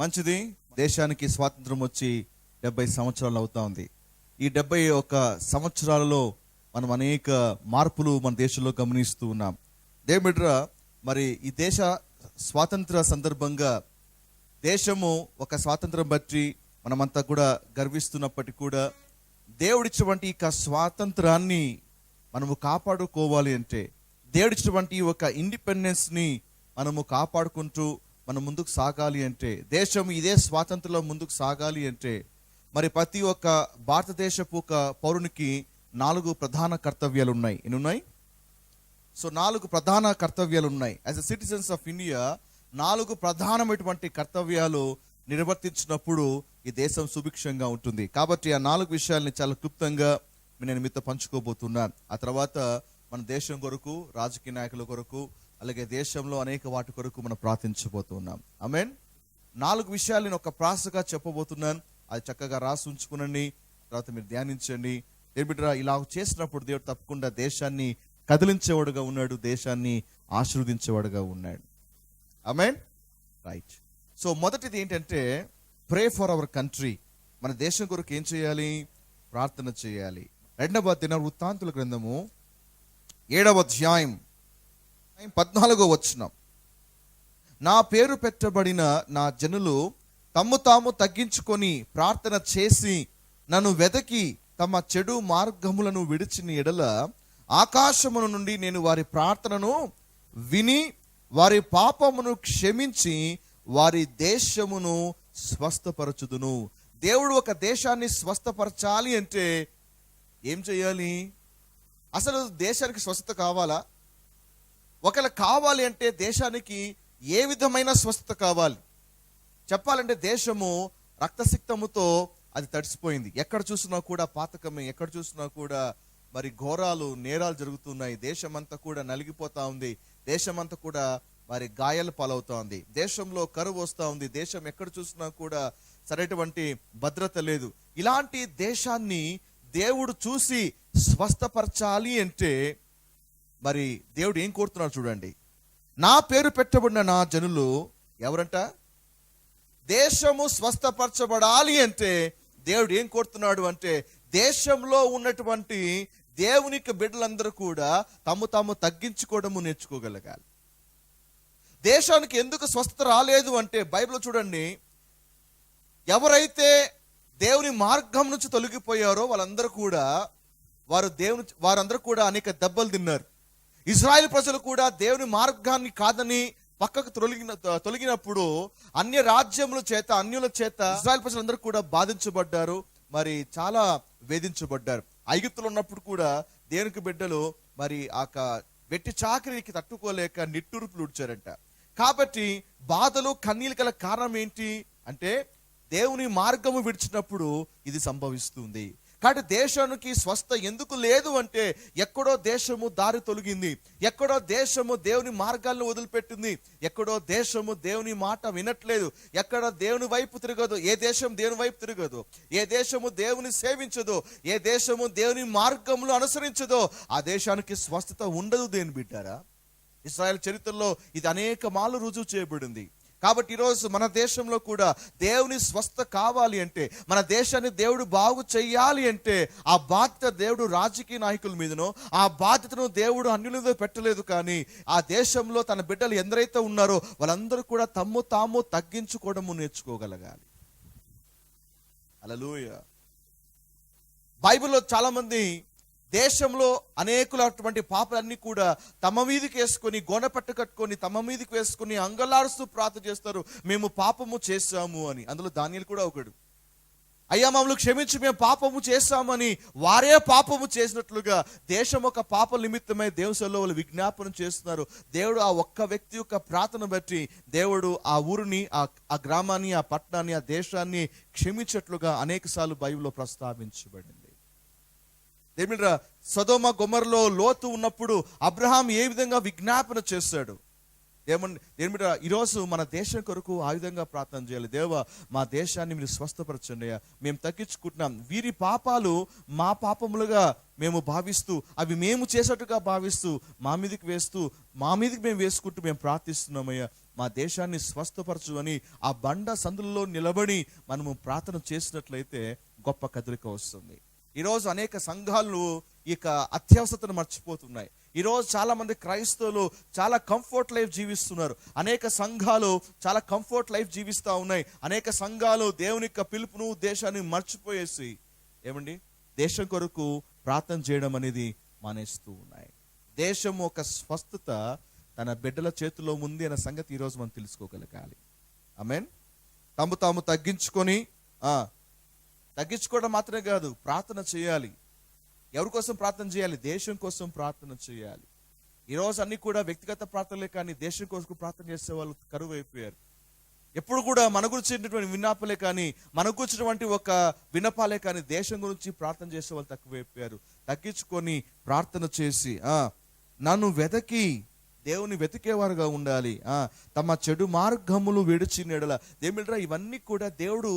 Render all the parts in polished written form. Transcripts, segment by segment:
మంచిది. దేశానికి స్వాతంత్రం వచ్చి 70 సంవత్సరాలు అవుతా ఉంది. ఈ 71 సంవత్సరాలలో మనం అనేక మార్పులు మన దేశంలో గమనిస్తూ ఉన్నాం. దేవుడిరా, మరి ఈ దేశ స్వాతంత్ర సందర్భంగా దేశము ఒక స్వాతంత్రం బట్టి మనమంతా కూడా గర్విస్తున్నప్పటికీ కూడా దేవుడిచ్చినటువంటి ఈ స్వాతంత్రాన్ని మనము కాపాడుకోవాలి అంటే, దేవుడిచ్చినటువంటి ఒక ఇండిపెండెన్స్ని మనము కాపాడుకుంటూ మనం ముందుకు సాగాలి అంటే, దేశం ఇదే స్వాతంత్రంలో ముందుకు సాగాలి అంటే, మరి ప్రతి ఒక్క భారతదేశపు ఒక పౌరునికి 4 ప్రధాన కర్తవ్యాలు ఉన్నాయి. ఎన్ని ఉన్నాయి? సో 4 ప్రధాన కర్తవ్యాలు ఉన్నాయి. As a citizens of India 4 ప్రధానమైనటువంటి కర్తవ్యాలు నిర్వర్తించినప్పుడు ఈ దేశం సుభిక్షంగా ఉంటుంది. కాబట్టి ఆ 4 విషయాల్ని చాలా క్లుప్తంగా నేను మీతో పంచుకోబోతున్నాను. ఆ తర్వాత మన దేశం కొరకు, రాజకీయ నాయకుల కొరకు, అలాగే దేశంలో అనేక వాటి కొరకు మనం ప్రార్థించబోతున్నాం. ఆమేన్. 4 విషయాలు నేను ఒక ప్రాసగా చెప్పబోతున్నాను. అది చక్కగా రాసి ఉంచుకునండి, తర్వాత మీరు ధ్యానించండి. ఏమిట్రా, ఇలా చేసినప్పుడు దేవుడు తప్పకుండా దేశాన్ని కదిలించేవాడుగా ఉన్నాడు, దేశాన్ని ఆశీర్వదించేవాడుగా ఉన్నాడు. ఆమేన్. రైట్. సో మొదటిది ఏంటంటే, ప్రే ఫర్ అవర్ కంట్రీ. మన దేశం కొరకు ఏం చేయాలి? ప్రార్థన చేయాలి. 2వ దినవృత్తాంతుల గ్రంథము 7వ అధ్యాయం 14వ వచనం. నా పేరు పెట్టబడిన నా జనులు తమ్ము తాము తగ్గించుకొని ప్రార్థన చేసి నన్ను వెదకి తమ చెడు మార్గములను విడిచిన ఎడల ఆకాశమును నుండి నేను వారి ప్రార్థనను విని వారి పాపమును క్షమించి వారి దేశమును స్వస్థపరచుదును. దేవుడు ఒక దేశాన్ని స్వస్థపరచాలి అంటే ఏం చేయాలి? అసలు దేశానికి స్వస్థత కావాలా? ఒకవేళ కావాలి అంటే దేశానికి ఏ విధమైన స్వస్థత కావాలి? చెప్పాలంటే దేశము రక్తసిక్తముతో అది తడిసిపోయింది. ఎక్కడ చూసినా కూడా పాతకమే, ఎక్కడ చూసినా కూడా మరి ఘోరాలు, నేరాలు జరుగుతున్నాయి. దేశమంతా కూడా నలిగిపోతా ఉంది. దేశమంతా కూడా మరి గాయాలు పాలవుతా ఉంది. దేశంలో కరువు వస్తూ ఉంది. దేశం ఎక్కడ చూసినా కూడా సరైనటువంటి భద్రత లేదు. ఇలాంటి దేశాన్ని దేవుడు చూసి స్వస్థపరచాలి అంటే మరి దేవుడు ఏం కోరుతున్నాడు చూడండి. నా పేరు పెట్టబడిన నా జనులు ఎవరంట? దేశము స్వస్థపరచబడాలి అంటే దేవుడు ఏం కోరుతున్నాడు అంటే, దేశంలో ఉన్నటువంటి దేవునికి బిడ్డలందరూ కూడా తాము తగ్గించుకోవడము నేర్చుకోగలగాలి. దేశానికి ఎందుకు స్వస్థత రాలేదు అంటే, బైబిల్ చూడండి, ఎవరైతే దేవుని మార్గం నుంచి తొలగిపోయారో వారందరూ కూడా అనేక దెబ్బలు తిన్నారు. ఇజ్రాయెల్ ప్రజలు కూడా దేవుని మార్గాన్ని కాదని పక్కకు తొలగినప్పుడు అన్యుల చేత ఇజ్రాయెల్ ప్రజలందరూ కూడా బాధించబడ్డారు, మరి చాలా వేధించబడ్డారు. ఐగుప్తులో ఉన్నప్పుడు కూడా దేవునికి బిడ్డలు మరి ఆ వెట్టి చాకరికి తట్టుకోలేక నిట్టూర్పులు ఉడ్చారంట. కాబట్టి బాధలు కన్నీళ్ళు గల కారణం ఏంటి అంటే, దేవుని మార్గము విడిచినప్పుడు ఇది సంభవిస్తుంది. కాబట్టి దేశానికి స్వస్థ ఎందుకు లేదు అంటే, ఎక్కడో దేశము దారి తొలగింది, ఎక్కడో దేశము దేవుని మార్గాలను వదిలిపెట్టింది, ఎక్కడో దేశము దేవుని మాట వినట్లేదు, ఎక్కడ దేవుని వైపు తిరగదు. ఏ దేశం దేవుని వైపు తిరగదు, ఏ దేశము దేవుని సేవించదు, ఏ దేశము దేవుని మార్గములు అనుసరించదో ఆ దేశానికి స్వస్థత ఉండదు. దేని బిడ్డారా, ఇశ్రాయేల్ చరిత్రలో ఇది అనేక మార్లు రుజువు చేయబడింది. కాబట్టి ఈరోజు మన దేశంలో కూడా దేవుని స్వస్థ కావాలి అంటే, మన దేశాన్ని దేవుడు బాగు చెయ్యాలి అంటే, ఆ బాధ్యత దేవుడు రాజకీయ నాయకుల మీదనో, ఆ బాధ్యతను దేవుడు అన్యుల మీద పెట్టలేదు. కానీ ఆ దేశంలో తన బిడ్డలు ఎందరైతే ఉన్నారో వాళ్ళందరూ కూడా తాము తగ్గించుకోవడము నేర్చుకోగలగాలి. హల్లెలూయా. బైబిల్లో చాలా మంది దేశంలో అనేకులటువంటి పాపలన్నీ కూడా తమ మీదకి వేసుకొని, గోనపట్టు కట్టుకొని తమ మీదకి వేసుకొని అంగలారుస్తూ ప్రార్థన చేస్తారు, మేము పాపము చేశాము అని. అందులో దానియేలు కూడా ఒకడు. అయ్యా మమ్మల్ని క్షమించి, మేము పాపము చేశామని వారే పాపము చేసినట్లుగా దేశం ఒక పాప నిమిత్తమై దేవునిలో వాళ్ళు విజ్ఞాపనం చేస్తున్నారు. దేవుడు ఆ ఒక్క వ్యక్తి యొక్క ప్రార్థన బట్టి దేవుడు ఆ ఊరిని, ఆ గ్రామాన్ని, ఆ పట్టణాన్ని, ఆ దేశాన్ని క్షమించట్లుగా అనేక సార్లు బైబిల్లో ప్రస్తావించబడింది. ఏమిట్రా, సొదొమ గొమొర్రాలో లోతు ఉన్నప్పుడు అబ్రహాం ఏ విధంగా విజ్ఞాపన చేశాడు? ఏమిట్రా, ఈరోజు మన దేశం కొరకు ఆ విధంగా ప్రార్థన చేయాలి. దేవా, మా దేశాన్ని మీరు స్వస్థపరచండి, మేము తగ్గించుకుంటున్నాం, వీరి పాపాలు మా పాపములుగా మేము భావిస్తూ, అవి మేము చేసేట్టుగా భావిస్తూ మా మీదకి మేము వేసుకుంటూ మేము ప్రార్థిస్తున్నామయ్యా. మా దేశాన్ని స్వస్థపరచు అని ఆ బండ సందులలో నిలబడి మనము ప్రార్థన చేసినట్లయితే గొప్ప కదలిక వస్తుంది. ఈరోజు అనేక సంఘాలు ఇక అత్యవసరతను మర్చిపోతున్నాయి. ఈరోజు చాలా మంది క్రైస్తవులు చాలా కంఫర్ట్ లైఫ్ జీవిస్తున్నారు. అనేక సంఘాలు చాలా కంఫర్ట్ లైఫ్ జీవిస్తూ ఉన్నాయి. అనేక సంఘాలు దేవుని యొక్క పిలుపును దేశాన్ని మర్చిపోయేసి ఏమండి దేశం కొరకు ప్రార్థన చేయడం అనేది మానేస్తూ ఉన్నాయి. దేశం ఒక స్వస్థత తన బిడ్డల చేతిలో ఉంది అనే సంగతి ఈరోజు మనం తెలుసుకోగలగాలి. ఆమేన్. తాము తగ్గించుకోవడం మాత్రమే కాదు, ప్రార్థన చేయాలి. ఎవరి కోసం ప్రార్థన చేయాలి? దేశం కోసం ప్రార్థన చేయాలి. ఈరోజు అన్ని కూడా వ్యక్తిగత ప్రార్థనలే కానీ దేశం కోసం ప్రార్థన చేసే వాళ్ళు కరువు అయిపోయారు. ఎప్పుడు కూడా మన గురించినటువంటి విన్నపాలే కానీ మనకు గురించినటువంటి ఒక విన్నపాలే కానీ దేశం గురించి ప్రార్థన చేసే వాళ్ళు తక్కువైపోయారు. తగ్గించుకొని ప్రార్థన చేసి నన్ను వెతకి దేవుని వెతికేవారుగా ఉండాలి. తమ చెడు మార్గములు విడిచి నెడల ఏమిట్రా ఇవన్నీ కూడా దేవుడు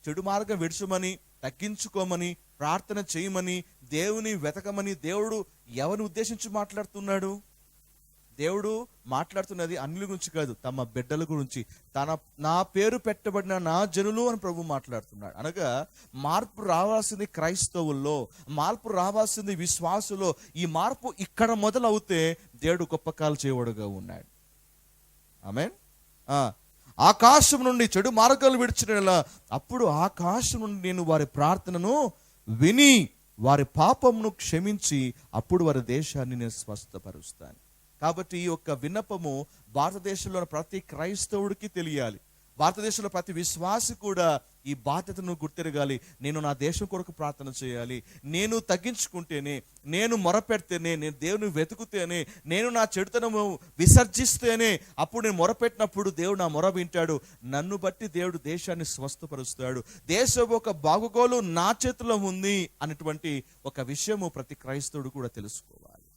చెడు మార్గం విడిచమని, తగ్గించుకోమని, ప్రార్థన చేయమని, దేవుని వెతకమని దేవుడు ఎవరిని ఉద్దేశించి మాట్లాడుతున్నాడు? దేవుడు మాట్లాడుతున్నది అన్యుల గురించి కాదు, తమ బిడ్డల గురించి. నా పేరు పెట్టబడిన నా జనులు అని ప్రభు మాట్లాడుతున్నాడు. అనగా మార్పు రావాల్సింది క్రైస్తవుల్లో, మార్పు రావాల్సింది విశ్వాసులో. ఈ మార్పు ఇక్కడ మొదలవుతే దేవుడు గొప్ప కాలు చేయవాడుగా ఉన్నాడు. ఆమేన్. ఆకాశం నుండి చెడు మార్గాలు విడిచిన అప్పుడు ఆకాశం నుండి నేను వారి ప్రార్థనను విని వారి పాపమును క్షమించి అప్పుడు వారి దేశాన్ని నేను స్వస్థపరుస్తాను. కాబట్టి ఈ యొక్క విన్నపము భారతదేశంలో ప్రతి క్రైస్తవుడికి తెలియాలి. భారతదేశంలో ప్రతి విశ్వాసి కూడా ఈ బాధ్యతను గుర్తెరగాలి. నేను నా దేశం కొరకు ప్రార్థన చేయాలి. నేను తగ్గించుకుంటేనే, నేను మొరపెడితేనే, నేను దేవుని వెతుకుతేనే, నేను నా చెడుతనము విసర్జిస్తేనే అప్పుడు నేను మొరపెట్టినప్పుడు దేవుడు నా మొర వింటాడు. నన్ను బట్టి దేవుడు దేశాన్ని స్వస్థపరుస్తాడు. దేశం ఒక బాగుగోలు నా చేతిలో ఉంది అనేటువంటి ఒక విషయము ప్రతి క్రైస్తవుడు కూడా తెలుసుకోవాలి.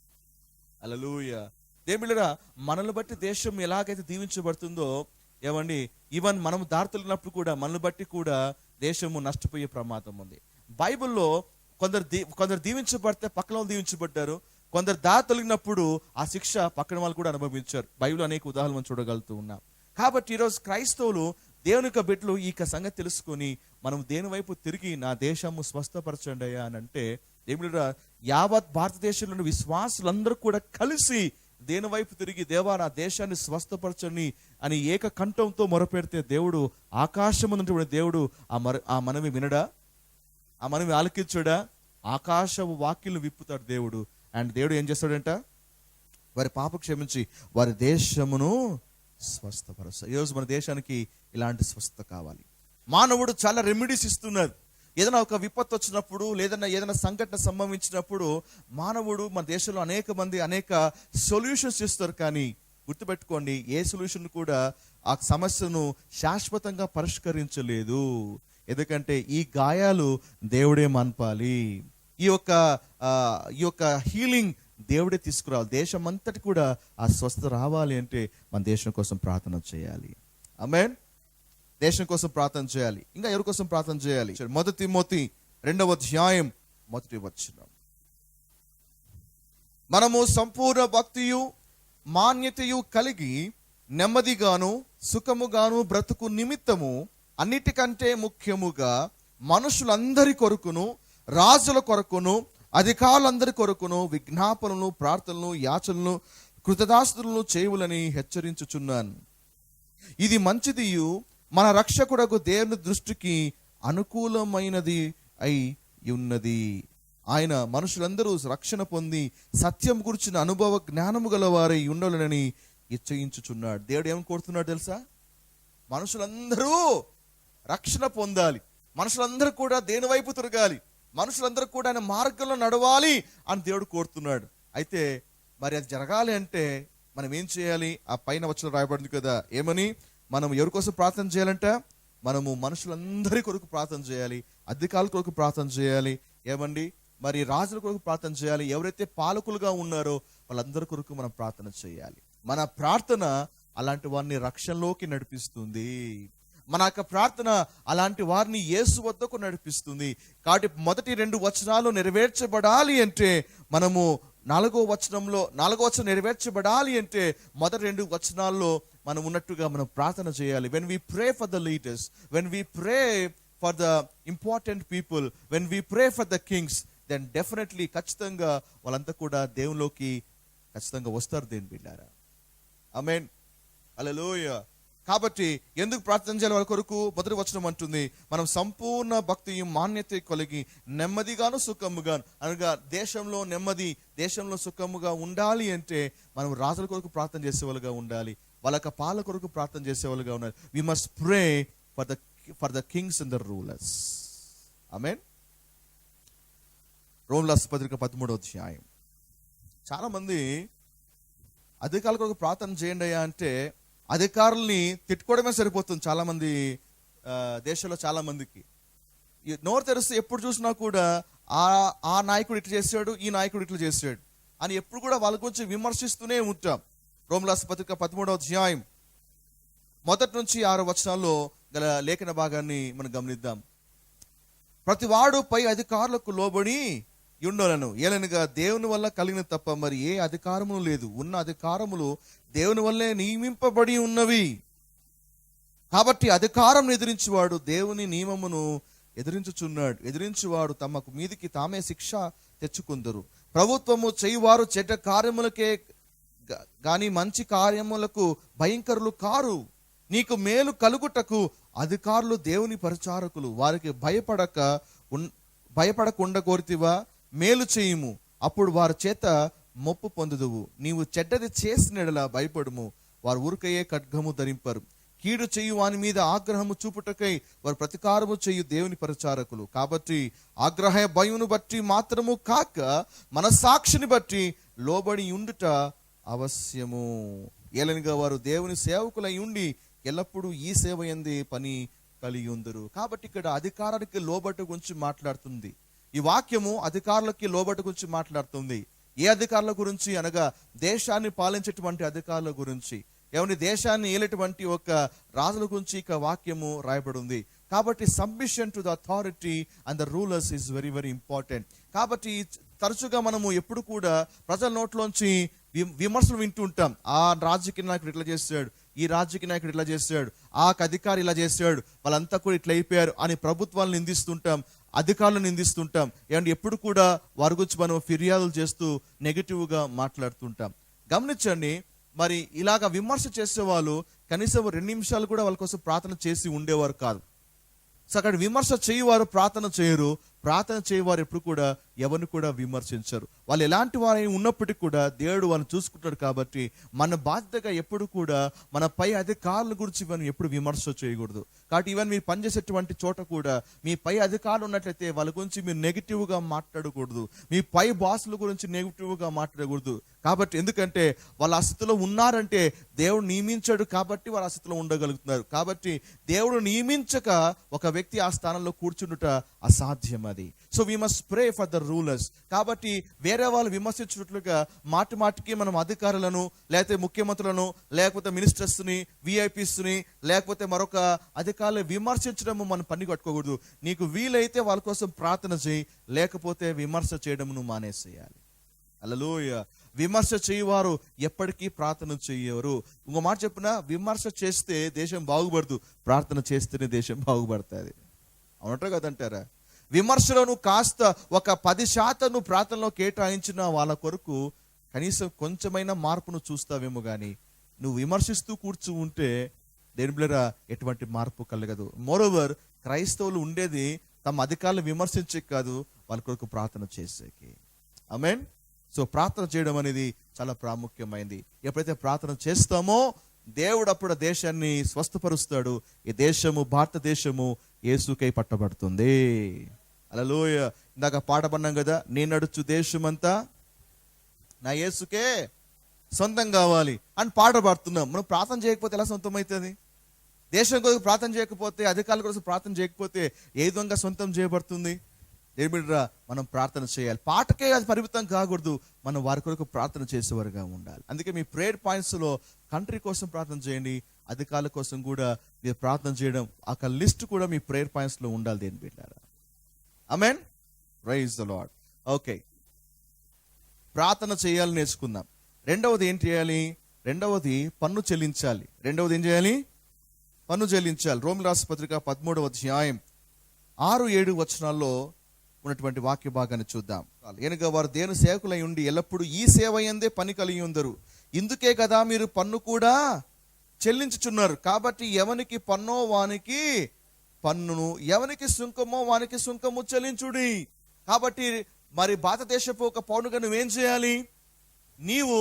హల్లెలూయా. దేవుడా, మనల్ని బట్టి దేశం ఎలాగైతే దీవించబడుతుందో ఏమండి, ఈవెన్ మనం దారితొలిగినప్పుడు కూడా మనల్ని బట్టి కూడా దేశము నష్టపోయే ప్రమాదం ఉంది. బైబిల్లో కొందరు దీవించబడితే పక్కన వాళ్ళు దీవించబడ్డారు, కొందరు దారి తొలగినప్పుడు ఆ శిక్ష పక్కన వాళ్ళు కూడా అనుభవించారు. బైబిల్ అనేక ఉదాహరణలు మనం చూడగలుగుతూ ఉన్నాం. కాబట్టి ఈరోజు క్రైస్తవులు దేవుని యొక్క బిడ్డలు ఈ సంగతి తెలుసుకొని మనం దేని వైపు తిరిగి నా దేశము స్వస్థపరచండి అయ్యా అని అంటే, దేవుడా యావత్ భారతదేశంలోని విశ్వాసులందరూ కూడా కలిసి దేని వైపు తిరిగి దేవా నా దేశాన్ని స్వస్థపరచని అని ఏక కంఠంతో మొరపెడితే దేవుడు ఆకాశం ఉన్నటువంటి దేవుడు ఆ మనవి వినడా? ఆ మనవి ఆలకించడా? ఆకాశపు వాక్యలు విప్పుతాడు దేవుడు. అండ్ దేవుడు ఏం చేస్తాడంట? వారి పాప క్షమించి వారి దేశమును స్వస్థపరుస్తాడు. ఈరోజు మన దేశానికి ఇలాంటి స్వస్థత కావాలి. మానవుడు చాలా రెమెడీస్ ఇస్తున్నారు. ఏదైనా ఒక విపత్తు వచ్చినప్పుడు, ఏదైనా సంఘటన సంభవించినప్పుడు మానవుడు మన దేశంలో అనేక మంది అనేక సొల్యూషన్స్ ఇస్తారు. కానీ గుర్తుపెట్టుకోండి, ఏ సొల్యూషన్ కూడా ఆ సమస్యను శాశ్వతంగా పరిష్కరించలేదు. ఎందుకంటే ఈ గాయాలు దేవుడే మన్పాలి. ఈ యొక్క హీలింగ్ దేవుడే తీసుకురావాలి. దేశం అంతటి కూడా ఆ స్వస్థత రావాలి అంటే మన దేశం కోసం ప్రార్థన చేయాలి. ఆమేన్. దేశం కోసం ప్రార్థన చేయాలి. ఇంకా ఎవరి కోసం ప్రార్థన చేయాలి? 1 తిమోతి 2వ అధ్యాయం 1వ వచనం. మనము సంపూర్ణ భక్తియు మాన్యతయు కలిగి నెమ్మదిగాను సుఖముగాను బ్రతుకు నిమిత్తము అన్నిటికంటే ముఖ్యముగా మనుషులందరి కొరకును, రాజుల కొరకును, అధికారులందరి కొరకును విజ్ఞాపనలు, ప్రార్థనలు, యాచనలు, కృతదాస్తులను చేయులని హెచ్చరించుచున్నాను. ఇది మంచిదియు మన రక్షకుడకు దేవుని దృష్టికి అనుకూలమైనది అయి ఉన్నది. ఆయన మనుషులందరూ రక్షణ పొంది సత్యం గురించిన అనుభవ జ్ఞానము గల వారై ఉండాలని ఇచ్చయించుచున్నాడు. దేవుడు ఏమని కోరుతున్నాడు తెలుసా? మనుషులందరూ రక్షణ పొందాలి, మనుషులందరూ కూడా దేని వైపు తిరగాలి, మనుషులందరూ కూడా ఆయన మార్గంలో నడవాలి అని దేవుడు కోరుతున్నాడు. అయితే మరి అది జరగాలి అంటే మనం ఏం చేయాలి? ఆ పైన వచనం రాయబడింది కదా, ఏమని? మనం ఎవరి కోసం ప్రార్థన చేయాలంట? మనము మనుషులందరి కొరకు ప్రార్థన చేయాలి, అధికారుల కొరకు ప్రార్థన చేయాలి, ఏమండి మరి రాజుల కొరకు ప్రార్థన చేయాలి. ఎవరైతే పాలకులుగా ఉన్నారో వాళ్ళందరి కొరకు మనం ప్రార్థన చేయాలి. మన ప్రార్థన అలాంటి వారిని రక్షణలోకి నడిపిస్తుంది. మన యొక్క ప్రార్థన అలాంటి వారిని యేసు వద్దకు నడిపిస్తుంది. కాబట్టి మొదటి 2 వచనాలు నెరవేర్చబడాలి అంటే మనము 4వ వచనం నెరవేర్చబడాలి అంటే మొదటి 2 వచనాల్లో మనం ఉన్నట్టుగా మనం ప్రార్థన చేయాలి. When we pray for the leaders, when we pray for the important people, when we pray for the kings, then definitely ఖచ్చితంగా వాళ్ళంతా కూడా దేవునిలోకి ఖచ్చితంగా వస్తారు దేవుని బిడ్డారా. ఆమేన్, హల్లెలూయా. కాబట్టి ఎందుకు ప్రార్థన చేయాలి వాళ్ళ కొరకు? మొదటి వచనం అంటుంది, మనం సంపూర్ణ భక్తి మాన్యత కలిగి నెమ్మదిగాను సుఖముగాను, అనగా దేశంలో నెమ్మది, దేశంలో సుఖముగా ఉండాలి అంటే మనం రాజుల కొరకు ప్రార్థన చేసేవాళ్ళుగా ఉండాలి, వాళ్ళ పాల కొరకు ప్రార్థన చేసేవాళ్ళుగా ఉండాలి. We must pray for the kings and the rulers. Amen. రోమీయుల పత్రిక 13వ అధ్యాయం. చాలా మంది అధికారుల కొరకు ప్రార్థన చేయండి అయ్యా అంటే అధికారుల్ని తిట్టుకోవడమే సరిపోతుంది. చాలా మంది దేశంలో చాలా మందికి నోరు తెరిస్తే ఎప్పుడు చూసినా కూడా ఆ నాయకుడు ఇట్లా చేశాడు, ఈ నాయకుడు ఇట్లా చేశాడు అని ఎప్పుడు కూడా వాళ్ళ గురించి విమర్శిస్తూనే ఉంటాం. రోమీయుల పత్రిక 13వ అధ్యాయం 1 నుంచి 6 వచనాల్లో గల లేఖన భాగాన్ని మనం గమనిద్దాం. ప్రతి వాడు పై అధికారులకు లోబడి ఉండలను, ఏలనగా దేవుని వల్ల కలిగిన తప్ప మరి ఏ అధికారము లేదు. ఉన్న అధికారములు దేవుని వల్లే నియమింపబడి ఉన్నవి. కాబట్టి అధికారం ఎదిరించేవాడు దేవుని నియమమును ఎదిరించుచున్నాడు. ఎదిరించేవాడు తమకు మీదికి తామే శిక్ష తెచ్చుకుందరు. ప్రభుత్వము చేయువారు చెడ్డ కార్యములకే గాని మంచి కార్యములకు భయంకరులు కారు. నీకు మేలు కలుగుటకు అధికారులు దేవుని పరిచారకులు, వారికి భయపడకుండా కోరితివా? మేలు చేయుము, అప్పుడు వారి చేత మొప్పు పొందుదువు. నీవు చెడ్డది చేసినడలా భయపడుము, వారు ఊరికయ్యే ఖడ్గము ధరింపరు. కీడు చేయు వాని మీద ఆగ్రహము చూపుటకై వారు ప్రతికారము చేయు దేవుని పరిచారకులు. కాబట్టి ఆగ్రహ భయమును బట్టి మాత్రము కాక మన సాక్షిని బట్టి లోబడి ఉండుట అవశ్యము. ఏలనిగా వారు దేవుని సేవకులై ఉండి ఎల్లప్పుడూ ఈ సేవ యందే పని కలిగి ఉందరు. కాబట్టి ఇక్కడ అధికారానికి లోబట్టు గురించి మాట్లాడుతుంది. ఈ వాక్యము అధికారులకి లోబట్టు గురించి మాట్లాడుతుంది. ఏ అధికారుల గురించి అనగా దేశాన్ని పాలించేటువంటి అధికారుల గురించి, ఏమని దేశాన్ని ఏలేటువంటి ఒక రాజుల గురించి ఇక వాక్యము రాయబడి ఉంది. కాబట్టి submission to the authority and the rulers is very very important. కాబట్టి తరచుగా మనము ఎప్పుడు కూడా ప్రజల నోట్లోంచి విమర్శలు వింటూ ఉంటాం. ఆ రాజకీయ నాయకుడు ఇట్లా చేస్తాడు, ఈ రాజకీయ నాయకుడు ఇట్లా చేస్తాడు, ఆ అధికారి ఇలా చేస్తాడు, వాళ్ళంతా కూడా ఇట్లా అయిపోయారు అని ప్రభుత్వాలను నిందిస్తుంటాం, అధికారులను నిందిస్తుంటాం. ఏమంటే ఎప్పుడు కూడా వారి గురించి మనం ఫిర్యాదులు చేస్తూ నెగిటివ్గా మాట్లాడుతుంటాం. గమనించండి, మరి ఇలాగ విమర్శ చేసే వాళ్ళు కనీసం 2 నిమిషాలు కూడా వాళ్ళ కోసం ప్రార్థన చేసి ఉండేవారు కాదు. సో అక్కడ విమర్శ చేయవారు ప్రార్థన చేయరు, ప్రార్థన చేయవారు ఎప్పుడు కూడా ఎవరిని కూడా విమర్శించరు. వాళ్ళు ఎలాంటి వారైనా ఉన్నప్పటికీ కూడా దేవుడు వాళ్ళని చూసుకుంటాడు. కాబట్టి మన బాధ్యతగా ఎప్పుడు కూడా మన పై అధికారుల గురించి మనం ఎప్పుడు విమర్శ చేయకూడదు. కాబట్టి ఈవెన్ మీరు పనిచేసేటువంటి చోట కూడా మీ పై అధికారులు ఉన్నట్లయితే వాళ్ళ గురించి మీరు నెగిటివ్గా మాట్లాడకూడదు, మీ పై బాసుల గురించి నెగిటివ్గా మాట్లాడకూడదు. కాబట్టి ఎందుకంటే వాళ్ళు ఆ స్థితిలో ఉన్నారంటే దేవుడు నియమించాడు కాబట్టి వారు ఆ స్థితిలో ఉండగలుగుతున్నారు. కాబట్టి దేవుడు నియమించక ఒక వ్యక్తి ఆ స్థానంలో కూర్చుండుట అసాధ్యం అది. So we must pray for the rulers. కాబట్టి వేరే వాళ్ళు విమర్శించినట్లుగా మాటి మాటికి మనం అధికారులను, లేకపోతే ముఖ్యమంత్రులను, లేకపోతే మినిస్టర్స్ని, విఐపీస్ని, లేకపోతే మరొక అధికారులు విమర్శించడం మనం పని కట్టుకోకూడదు. నీకు వీలైతే వాళ్ళ కోసం ప్రార్థన చేయి, లేకపోతే విమర్శ చేయడం నువ్వు మానేసేయాలి. హల్లెలూయా. విమర్శ చేయవారు ఎప్పటికీ ప్రార్థన చేయరు. ఇంకో మాట చెప్పిన, విమర్శ చేస్తే దేశం బాగుపడదు, ప్రార్థన చేస్తేనే దేశం బాగుపడుతుంది. అవునట్రా కదంటారా? విమర్శలను కాస్త ఒక 10% ప్రార్థనలో కేటాయించిన వాళ్ళ కొరకు కనీసం కొంచెమైనా మార్పును చూస్తావేమో కానీ నువ్వు విమర్శిస్తూ కూర్చు ఉంటే దేనిబిలరా ఎటువంటి మార్పు కలగదు. మోరోవర్ క్రైస్తవులు ఉండేది తమ అధికారులను విమర్శించే కాదు, వాళ్ళ కొరకు ప్రార్థన చేసేకి. ఆమేన్. సో ప్రార్థన చేయడం అనేది చాలా ప్రాముఖ్యమైనది. ఎప్పుడైతే ప్రార్థన చేస్తామో దేవుడు అప్పుడు దేశాన్ని స్వస్థపరుస్తాడు. ఈ దేశము, భారతదేశము యేసుకై పట్టబడుతుంది. హల్లెలూయా. ఇందాక పాట పన్నాం కదా, నేను నడుచు దేశమంతా నా యేసుకే సొంతం కావాలి అని పాట పాడుతున్నాం. మనం ప్రార్థన చేయకపోతే ఎలా సొంతం అవుతుంది? దేశం కోసం ప్రార్థన చేయకపోతే, అధికారుల కోసం ప్రార్థన చేయకపోతే ఏ విధంగా సొంతం చేయబడుతుంది? దేవుడిరా మనం ప్రార్థన చేయాలి. పాటకే అది పరిమితం కాకూడదు, మనం వారి కొరకు ప్రార్థన చేసేవారుగా ఉండాలి. అందుకే మీ ప్రేయర్ పాయింట్స్లో కంట్రీ కోసం ప్రార్థన చేయండి, అధికారుల కోసం కూడా మీరు ప్రార్థన చేయడం, ఆ లిస్ట్ కూడా మీ ప్రేయర్ పాయింట్స్లో ఉండాలి. దేని బిడ్డారా. Amen. Praise the Lord. Okay, ప్రార్థన చేయాలని నేర్చుకుందాం. రెండవది ఏం చేయాలి? రెండవది పన్ను చెల్లించాలి. రెండవది ఏం చేయాలి? పన్ను చెల్లించాలి. రోమిల రాసిన పత్రిక 13వ అధ్యాయం 6-7 వచనాల్లో ఉన్నటువంటి వాక్య భాగాన్ని చూద్దాం. ఏనుగా వారు దేవుని సేవకులై ఉండి ఎల్లప్పుడూ ఈ సేవ యందే పని కలిగి ఉందరు. ఇందుకే కదా మీరు పన్ను కూడా చెల్లించుచున్నారు. కాబట్టి ఎవనికి పన్నో వానికి పన్నును, ఎవనికి సుంకమో వానికి సుంకము చెల్లించుడి. కాబట్టి మరి భారతదేశపు ఒక పౌరునిగా నువ్వేం చేయాలి? నీవు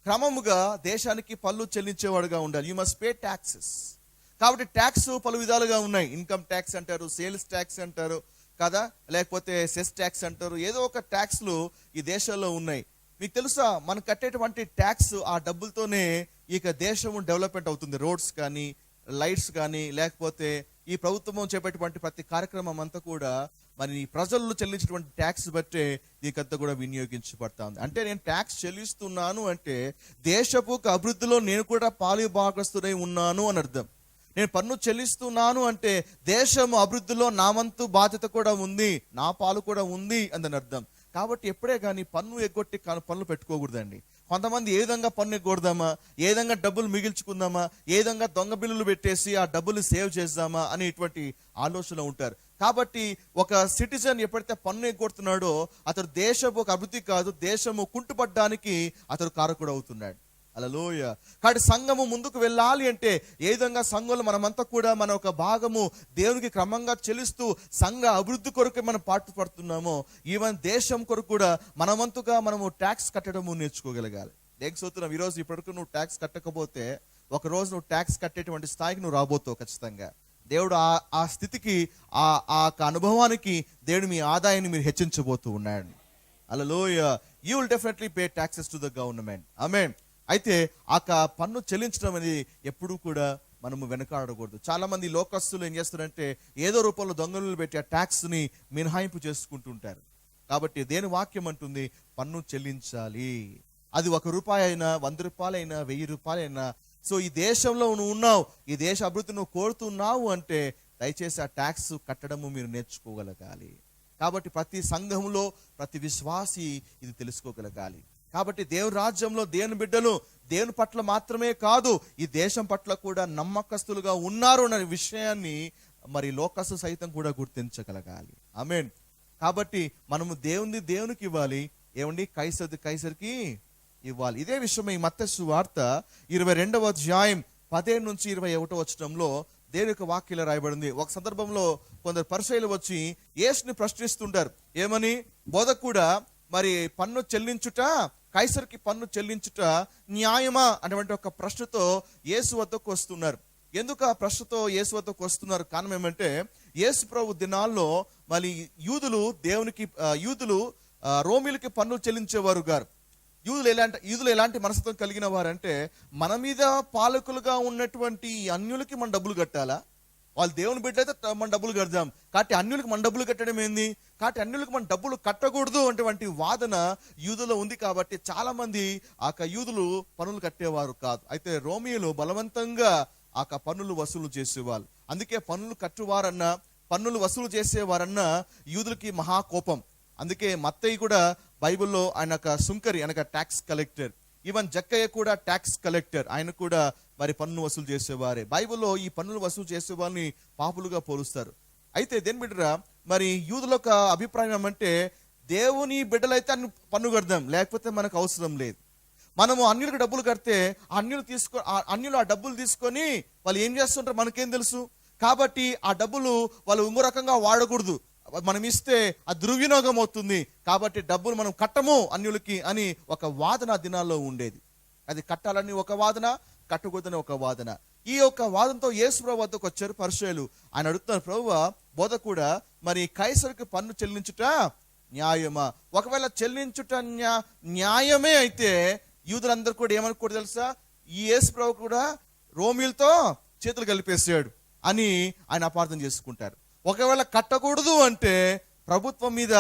క్రమముగా దేశానికి పన్ను చెల్లించేవాడుగా ఉండాలి. You must pay taxes. కాబట్టి ట్యాక్స్ పలు విధాలుగా ఉన్నాయి. ఇన్కమ్ ట్యాక్స్ అంటారు, సేల్స్ ట్యాక్స్ అంటారు కదా, లేకపోతే సెస్ ట్యాక్స్ అంటారు. ఏదో ఒక ట్యాక్స్లు ఈ దేశంలో ఉన్నాయి. మీకు తెలుసా, మనం కట్టేటువంటి ట్యాక్స్ ఆ డబ్బులతోనే ఇక దేశం డెవలప్మెంట్ అవుతుంది. రోడ్స్ కానీ, లైట్స్ కానీ, లేకపోతే ఈ ప్రభుత్వం చేపట్టేటువంటి ప్రతి కార్యక్రమం అంతా కూడా మరి ప్రజలు చెల్లించినటువంటి ట్యాక్స్ బట్టే దీకంతా కూడా వినియోగించబడతా ఉంది. అంటే నేను ట్యాక్స్ చెల్లిస్తున్నాను అంటే దేశపు అభివృద్ధిలో నేను కూడా పాలు భాగస్తుడై ఉన్నాను అని అర్థం. నేను పన్ను చెల్లిస్తున్నాను అంటే దేశం అభివృద్ధిలో నా వంతు బాధ్యత కూడా ఉంది, నా పాలు కూడా ఉంది అని అర్థం. కాబట్టి ఎప్పుడే కానీ పన్ను ఎగ్గొట్టి పన్నులు పెట్టుకోకూడదండి. కొంతమంది ఏ విధంగా పన్ను ఎగ్గొడదామా, ఏ విధంగా డబ్బులు మిగిల్చుకుందామా, ఏ విధంగా దొంగ బిల్లులు పెట్టేసి ఆ డబ్బులు సేవ్ చేద్దామా అనేటువంటి ఆలోచనలో ఉంటారు. కాబట్టి ఒక సిటిజన్ ఎప్పుడైతే పన్ను ఎగ్గొడుతున్నాడో అతడు దేశపు ఒక అభివృద్ధి కాదు, దేశము కుంటుపడ్డానికి అతడు కారకుడు అవుతున్నాడు. హల్లెలూయా. కాబట్టి సంఘము ముందుకు వెళ్ళాలి అంటే ఏ విధంగా సంఘంలో మనమంతా కూడా మన ఒక భాగము దేవునికి క్రమంగా చెల్లిస్తూ సంఘ అభివృద్ధి కొరకు మనం పాటుపడుతున్నామో, ఈవెన్ దేశం కొరకు కూడా మనమంతుగా మనము ట్యాక్స్ కట్టడము నేర్చుకోగలగాలి. లేకపోతున్నాం ఈరోజు ఇప్పటివరకు నువ్వు ట్యాక్స్ కట్టకపోతే ఒక రోజు నువ్వు ట్యాక్స్ కట్టేటువంటి స్థాయికి నువ్వు రాబోతావు ఖచ్చితంగా. దేవుడు ఆ స్థితికి ఆ అనుభవానికి దేవుడు మీ ఆదాయాన్ని మీరు హెచ్చించబోతూ ఉన్నాడు. Hallelujah. You will definitely pay taxes to the government. Amen. అయితే ఆ పన్ను చెల్లించడం అనేది ఎప్పుడూ కూడా మనము వెనకాడకూడదు. చాలా మంది లోకస్తులు ఏం చేస్తారంటే ఏదో రూపంలో దొంగలు పెట్టి ఆ ట్యాక్స్ ని మినహాయింపు చేసుకుంటుంటారు. కాబట్టి దేని వాక్యం అంటుంది? పన్ను చెల్లించాలి. అది ₹1 అయినా, ₹100 అయినా, ₹1000 అయినా. సో ఈ దేశంలో నువ్వు ఉన్నావు, ఈ దేశ అభివృద్ధి నువ్వు కోరుతున్నావు అంటే దయచేసి ఆ ట్యాక్స్ కట్టడము మీరు నేర్చుకోగలగాలి. కాబట్టి ప్రతి సంఘంలో ప్రతి విశ్వాసి ఇది తెలుసుకోగలగాలి. కాబట్టి దేవుని రాజ్యంలో దేవుని బిడ్డలు దేవుని పట్ల మాత్రమే కాదు, ఈ దేశం పట్ల కూడా నమ్మకస్తులుగా ఉన్నారు అనే విషయాన్ని మరి లోకస్తు సైతం కూడా గుర్తించగలగాలి. ఆమేన్. కాబట్టి మనము దేవునికి ఇవ్వాలి. ఏమండి? కైసరికి ఇవ్వాలి. ఇదే విషయమై మత్తయి సువార్త 22వ అధ్యాయం 15 నుంచి 21 వచనంలో దేవుని యొక్క వాక్యాలు రాయబడింది. ఒక సందర్భంలో కొందరు పరిసయ్యులు వచ్చి యేసుని ప్రశ్నిస్తుంటారు. ఏమని? బోధకుడా, మరి పన్ను చెల్లించుట, కైసరికి పన్ను చెల్లించుట న్యాయమా అటువంటి ఒక ప్రశ్నతో యేసు వద్దకు వస్తున్నారు. ఎందుకు ఆ ప్రశ్నతో యేసు వద్దకు వస్తున్నారు? కారణం ఏమంటే యేసు ప్రభు దినాల్లో మరి యూదులు రోమిలకి పన్ను చెల్లించేవారు గారు. యూదులు ఎలాంటి మనస్తత్వం కలిగిన వారంటే మన మీద పాలకులుగా ఉన్నటువంటి అన్యులకి మనం డబ్బులు కట్టాలా? వాళ్ళు దేవుని బిడ్డలైతే మనం డబ్బులు కడదాం, కాబట్టి అన్యులకు మన డబ్బులు కట్టడం ఏంది? కాబట్టి అన్యులకు మనం డబ్బులు కట్టకూడదు అటువంటి వాదన యూదులో ఉంది. కాబట్టి చాలా మంది ఆ యూదులు పన్నులు కట్టేవారు కాదు. అయితే రోమియోలు బలవంతంగా ఆ పన్నులు వసూలు చేసేవాళ్ళు. అందుకే పన్నులు కట్టువారన్నా, పన్నులు వసూలు చేసేవారన్నా యూదులకి మహాకోపం. అందుకే మత్తయి కూడా బైబిల్లో ఆయన ఒక సుంకరి, ఆయన ట్యాక్స్ కలెక్టర్. ఈవెన్ జక్కయ్య కూడా ట్యాక్స్ కలెక్టర్, ఆయన కూడా మరి పన్ను వసూలు చేసేవారే. బైబిల్లో ఈ పన్నులు వసూలు చేసే వాళ్ళని పాపులుగా పోలుస్తారు. అయితే దేని బిడ్డరా, మరి యూదుల ఒక అభిప్రాయం ఏమంటే దేవుని బిడ్డలైతే అన్ని పన్ను కడదాం, లేకపోతే మనకు అవసరం లేదు. మనము అన్యులకు డబ్బులు కడితే అన్యులు ఆ డబ్బులు తీసుకొని వాళ్ళు ఏం చేస్తుంటారు మనకేం తెలుసు. కాబట్టి ఆ డబ్బులు వాళ్ళు ఇంకో రకంగా వాడకూడదు, మనం ఇస్తే ఆ దుర్వినియోగం అవుతుంది. కాబట్టి డబ్బులు మనం కట్టము అన్యులకి అని ఒక వాదన దినాల్లో ఉండేది. అది కట్టాలని ఒక వాదన, కట్టకూడదని ఒక వాదన. ఈ యొక్క వాదనతో యేసు ప్రభు వద్దకు వచ్చారు పరిసయ్యులు. ఆయన అడుగుతున్నారు, ప్రభువా, బోధకుడా, మరి కైసరుకి పన్ను చెల్లించుట న్యాయమా? ఒకవేళ చెల్లించుట న్యాయమే అయితే యూదులందరూ కూడా ఏమనుకోరు తెలుసా? ఈ యేసు ప్రభు కూడా రోమిలతో చేతులు కలిపేసాడు అని ఆయన అపార్థం చేసుకుంటారు. ఒకవేళ కట్టకూడదు అంటే ప్రభుత్వం మీద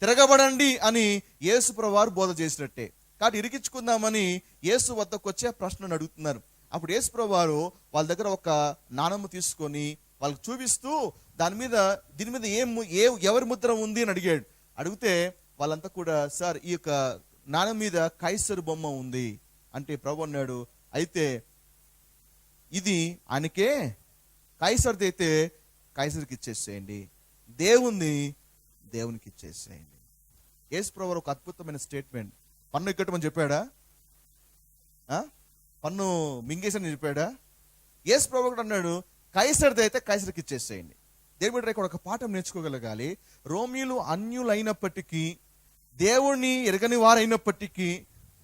తిరగబడండి అని యేసు ప్రభు వారు బోధ చేసినట్టే. కాబట్టి ఇరికించుకుందామని యేసు వద్దకు వచ్చే ప్రశ్నను అడుగుతున్నారు. అప్పుడు యేసు ప్రభు వారు వాళ్ళ దగ్గర ఒక నాణెము తీసుకొని వాళ్ళకి చూపిస్తూ దీని మీద ఎవరి ముద్ర ఉంది అని అడిగాడు. అడిగితే వాళ్ళంతా కూడా, సార్, ఈ యొక్క నాణెం మీద కైసరు బొమ్మ ఉంది అంటే ప్రభు అన్నాడు, అయితే ఇది ఆయనకే, కైసర్ది అయితే కైసర్కి ఇచ్చేసేయండి, దేవుణ్ణి దేవునికి ఇచ్చేసేయండి. యేసు ప్రభువు ఒక అద్భుతమైన స్టేట్మెంట్. పన్ను ఎక్కటమని చెప్పాడా? పన్ను మింగేసని చెప్పాడా? యేసు ప్రభువు కూడా అన్నాడు, కైసర్ది అయితే కైసర్కి ఇచ్చేసేయండి. దేవుడి ఇక్కడ ఒక పాఠం నేర్చుకోగలగాలి. రోమీయులు అన్యులు అయినప్పటికీ, దేవుణ్ణి ఎరగని వారైనప్పటికీ,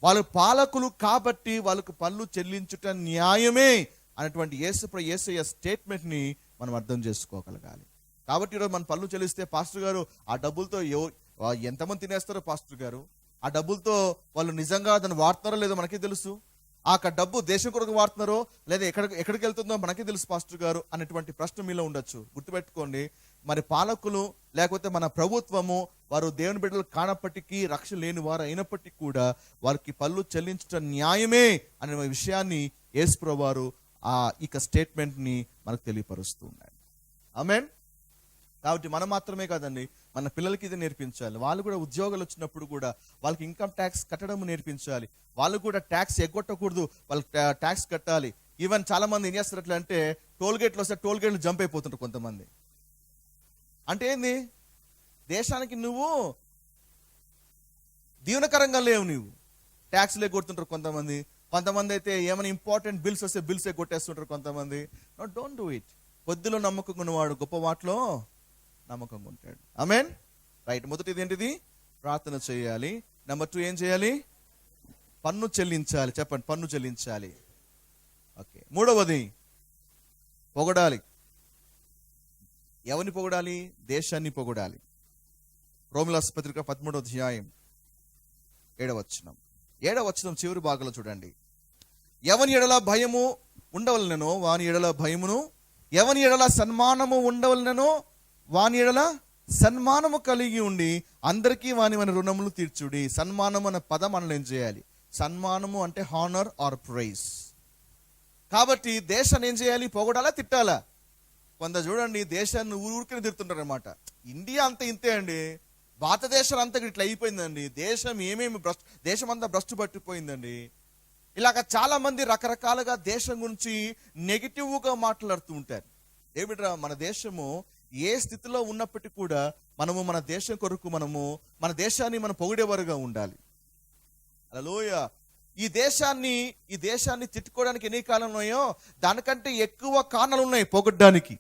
వాళ్ళు పాలకులు కాబట్టి వాళ్ళకు పన్ను చెల్లించుట న్యాయమే అనేటువంటి యేసయ్య స్టేట్మెంట్ ని మనం అర్థం చేసుకోగలగాలి. కాబట్టి ఈరోజు మన పన్ను చెల్లిస్తే పాస్టర్ గారు ఆ డబ్బులతో ఎంతమంది తినేస్తారో పాస్టర్ గారు, ఆ డబ్బులతో వాళ్ళు నిజంగా దాన్ని వాడుతున్నారో లేదో మనకే తెలుసు. ఆ డబ్బు దేశం కొరకు వాడుతున్నారో లేదా ఎక్కడికి వెళ్తుందో మనకే తెలుసు పాస్టర్ గారు అనేటువంటి ప్రశ్న మీలో ఉండొచ్చు. గుర్తుపెట్టుకోండి, మరి పాలకులు లేకపోతే మన ప్రభుత్వము వారు దేవుని బిడ్డలు కానప్పటికీ, రక్షణ లేని వారు అయినప్పటికీ కూడా వారికి పన్ను చెల్లించడం న్యాయమే అనే విషయాన్ని యేసు ప్రభువు వారు ఇక స్టేట్మెంట్ ని మనకు తెలియపరుస్తూ ఉన్నాడు. ఆమేన్. కాబట్టి మనం మాత్రమే కాదండి, మన పిల్లలకి ఇది నేర్పించాలి. వాళ్ళు కూడా ఉద్యోగాలు వచ్చినప్పుడు కూడా వాళ్ళకి ఇన్కమ్ ట్యాక్స్ కట్టడం నేర్పించాలి. వాళ్ళు కూడా ట్యాక్స్ ఎగ్గొట్టకూడదు, వాళ్ళకి ట్యాక్స్ కట్టాలి. ఈవెన్ చాలా మంది ఏం చేస్తారు అట్లా అంటే, టోల్ గేట్లు వస్తే టోల్ గేట్లు జంప్ అయిపోతుంటారు కొంతమంది. అంటే ఏంది? దేశానికి నువ్వు దీవెనకరంగా లేవు, నువ్వు ట్యాక్స్లు ఎగ్గొడుతుంటారు కొంతమంది. కొంతమంది అయితే ఏమైనా ఇంపార్టెంట్ బిల్స్ వస్తే బిల్స్ ఎగ్గొట్టేస్తుంటారు కొంతమంది. No, don't do it. కొద్దిలో నమ్మకంగా ఉన్నవాడు గొప్ప వాటిలో నమ్మకంగా ఉంటాడు. ఆమేన్. రైట్. మొదటిది ఏంటిది? ప్రార్థన చేయాలి. నెంబర్ 2 ఏం చేయాలి? పన్ను చెల్లించాలి. చెప్పండి, పన్ను చెల్లించాలి. ఓకే. మూడవది పొగడాలి. ఎవరిని పొగడాలి? దేశాన్ని పొగడాలి. రోమీయుల పత్రిక 13వ అధ్యాయం 7వ వచనం చివరి భాగంలో చూడండి. ఎవని ఎడల భయము ఉండవలనో వాని ఎడల భయమును, ఎవని ఎడల సన్మానము ఉండవలనో వాని ఎడల సన్మానము కలిగి ఉండి అందరికీ వాని రుణములు తీర్చుడి. సన్మానము అనే పదం మనం ఏం చేయాలి? సన్మానము అంటే హానర్ ఆర్ ప్రైజ్. కాబట్టి దేశాన్ని ఏం చేయాలి? పొగడాలా, తిట్టాలా? కొంత చూడండి, దేశాన్ని ఊరికనే తిడుతుంటారు అనమాట. ఇండియా అంతా ఇంతే అండి, భారతదేశం అంతా ఇట్లా అయిపోయిందండి. దేశం అంతా భ్రష్టు పట్టిపోయిందండి. ఇలాగ చాలా మంది రకరకాలుగా దేశం గురించి నెగిటివ్గా మాట్లాడుతూ ఉంటారు. ఏమిట్రా, మన దేశము ఏ స్థితిలో ఉన్నప్పటికీ కూడా మనము మన దేశం కొరకు మన దేశాన్ని మనం పొగిడేవారుగా ఉండాలి. హల్లెలూయా. ఈ దేశాన్ని తిట్టుకోవడానికి ఎన్ని కారణాలు ఉన్నాయో దానికంటే ఎక్కువ కారణాలు ఉన్నాయి పొగడ్డానికి.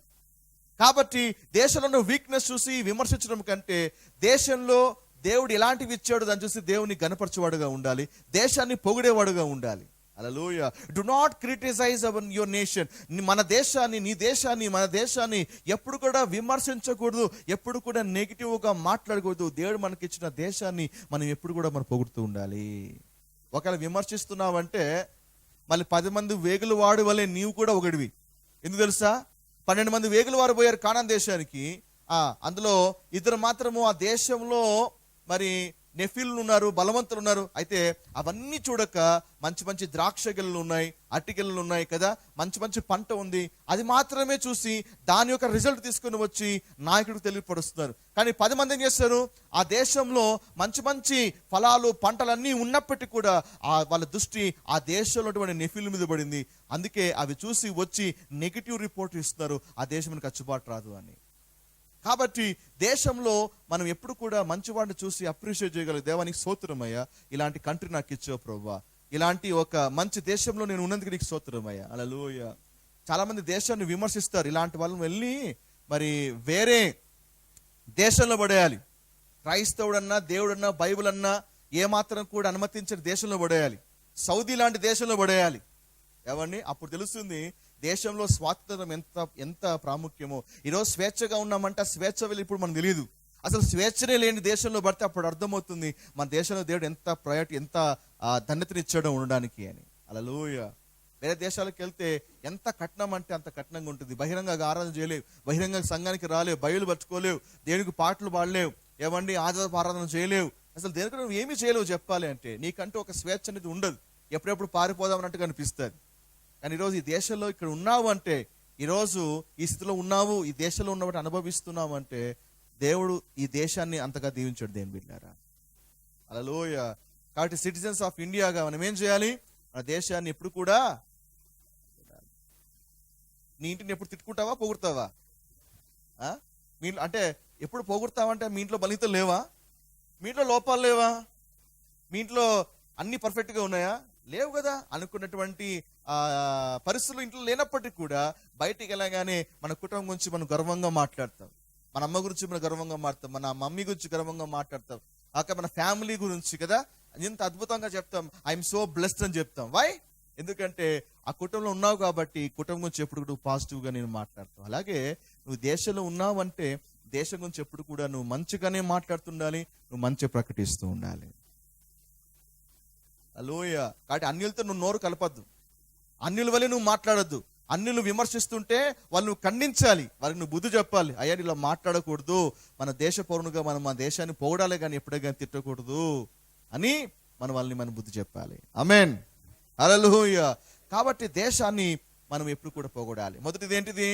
కాబట్టి దేశంలో ఉన్న వీక్నెస్ చూసి విమర్శించడం కంటే, దేశంలో దేవుడు ఎలాంటివి ఇచ్చాడు దాన్ని చూసి దేవుని గణపరచేవాడుగా ఉండాలి, దేశాన్ని పొగిడేవాడుగా ఉండాలి. Hallelujah. Do not criticise your nation. మన దేశాన్ని ఎప్పుడు కూడా విమర్శించకూడదు, ఎప్పుడు కూడా నెగిటివ్గా మాట్లాడకూడదు. దేవుడు మనకిచ్చిన దేశాన్ని మనం ఎప్పుడు కూడా పొగుడుతూ ఉండాలి. ఒకవేళ విమర్శిస్తున్నావంటే మళ్ళీ 10 మంది వేగులు వాడు వలె నీవు కూడా ఒకడివి. ఎందుకు తెలుసా? 12 మంది వేగులు వారు పోయారు కానాన్ దేశానికి. అందులో 2 మాత్రము ఆ దేశంలో మరి నెఫీలు ఉన్నారు, బలవంతులు ఉన్నారు. అయితే అవన్నీ చూడక మంచి మంచి ద్రాక్ష గెలలు ఉన్నాయి, అట్టిగెలలు ఉన్నాయి కదా, మంచి పంట ఉంది, అది మాత్రమే చూసి దాని యొక్క రిజల్ట్ తీసుకుని వచ్చి నాయకుడికి తెలియపరుస్తున్నారు. కానీ 10 మంది ఏం చేస్తారు? ఆ దేశంలో మంచి ఫలాలు పంటలన్నీ ఉన్నప్పటికీ కూడా వాళ్ళ దృష్టి ఆ దేశంలో ఉన్నటువంటి నెఫీల మీద పడింది. అందుకే అవి చూసి వచ్చి నెగిటివ్ రిపోర్ట్ ఇస్తున్నారు, ఆ దేశం కచ్చుబాటు రాదు అని. కాబట్టి దేశంలో మనం ఎప్పుడు కూడా మంచివాడిని చూసి అప్రిషియేట్ చేయగలం. దేవానికి స్తోత్రమయ్యా, ఇలాంటి కంట్రీ నాకు ఇచ్చావు ప్రభువా, ఇలాంటి ఒక మంచి దేశంలో నేను ఉన్నందుకు నీకు స్తోత్రమయ్యా. హల్లెలూయా. చాలా మంది దేశాన్ని విమర్శిస్తారు. ఇలాంటి వాళ్ళని వెళ్ళి మరి వేరే దేశంలో పడేయాలి. క్రైస్తవుడన్నా, దేవుడన్నా, బైబిల్ అన్నా ఏమాత్రం కూడా అనుమతించిన దేశంలో పడేయాలి. సౌదీ లాంటి దేశంలో పడేయాలి. ఏమండి? అప్పుడు తెలుస్తుంది దేశంలో స్వాతంత్రం ఎంత ప్రాముఖ్యమో. ఈరోజు స్వేచ్ఛగా ఉన్నామంటే స్వేచ్ఛ వెళ్ళి ఇప్పుడు మనకు తెలియదు. అసలు స్వేచ్ఛనే లేని దేశంలో పడితే అప్పుడు అర్థమవుతుంది మన దేశంలో దేవుడు ఎంత ఎంత ధన్యతనిచ్చాడో ఉండడానికి అని. హల్లెలూయా. వేరే దేశాలకు వెళ్తే ఎంత కట్నం అంటే అంత కట్నంగా ఉంటుంది. బహిరంగంగా ఆరాధన చేయలేవు, బహిరంగ సంఘానికి రాలేవు, బయలు పట్టుకోలేవు, దేవునికి పాటలు పాడలేవు, ఏమండి ఆధారపు ఆరాధన చేయలేవు, అసలు దేనికి నువ్వు ఏమీ చేయలేవు. చెప్పాలి అంటే నీకంటూ ఒక స్వేచ్ఛ అనేది ఉండదు. ఎప్పుడెప్పుడు పారిపోదాం అన్నట్టుగా అనిపిస్తుంది. కానీ ఈరోజు ఈ దేశంలో ఇక్కడ ఉన్నావు అంటే, ఈరోజు ఈ స్థితిలో ఉన్నావు, ఈ దేశంలో ఉన్నవాటి అనుభవిస్తున్నావు అంటే దేవుడు ఈ దేశాన్ని అంతగా దీవించాడు. దేని బిడ్డారా. హల్లెలూయా. కాబట్టి సిటిజన్స్ ఆఫ్ ఇండియాగా మనం ఏం చేయాలి? మన దేశాన్ని ఎప్పుడు కూడా, నీ ఇంటిని ఎప్పుడు తిట్టుకుంటావా పొగుడతావా? మీ అంటే ఎప్పుడు పొగుడతావంటే మీ ఇంట్లో బలితం లేవా? మీ ఇంట్లో లోపాలు లేవా? మీ ఇంట్లో అన్ని పర్ఫెక్ట్గా ఉన్నాయా? లేవు కదా. అనుకున్నటువంటి పరిస్థితులు ఇంట్లో లేనప్పటికీ కూడా బయటికి వెళ్ళగానే మన కుటుంబం గురించి మనం గర్వంగా మాట్లాడతాం, మన అమ్మ గురించి మనం గర్వంగా మాట్లాడతాం, మన మమ్మీ గురించి గర్వంగా మాట్లాడతాం, మన ఫ్యామిలీ గురించి కదా ఎంత అద్భుతంగా చెప్తాం. ఐఎమ్ సో బ్లెస్డ్ అని చెప్తాం. వై? ఎందుకంటే ఆ కుటుంబంలో ఉన్నావు కాబట్టి కుటుంబం గురించి ఎప్పుడు కూడా పాజిటివ్గా నేను మాట్లాడతావు. అలాగే నువ్వు దేశంలో ఉన్నావు అంటే దేశం గురించి ఎప్పుడు కూడా నువ్వు మంచిగానే మాట్లాడుతుండాలి, నువ్వు మంచిగా ప్రకటిస్తూ ఉండాలి. హల్లెలూయా. కాబట్టి అన్యులతో నువ్వు నోరు కలపద్దు, అన్యుల వల్లే నువ్వు మాట్లాడద్దు. అన్యులు విమర్శిస్తుంటే వాళ్ళు నువ్వు ఖండించాలి, వాళ్ళకి నువ్వు బుద్ధి చెప్పాలి. అయ్యా ఇలా మాట్లాడకూడదు, మన దేశ పౌరునిగా మనం మన దేశాన్ని పొగడాలి కానీ ఎప్పుడే కానీ తిట్టకూడదు అని మనం బుద్ధి చెప్పాలి. ఆమేన్. హల్లెలూయా. కాబట్టి దేశాన్ని మనం ఎప్పుడు కూడా పొగడాలి. మొదటిది ఏంటిది?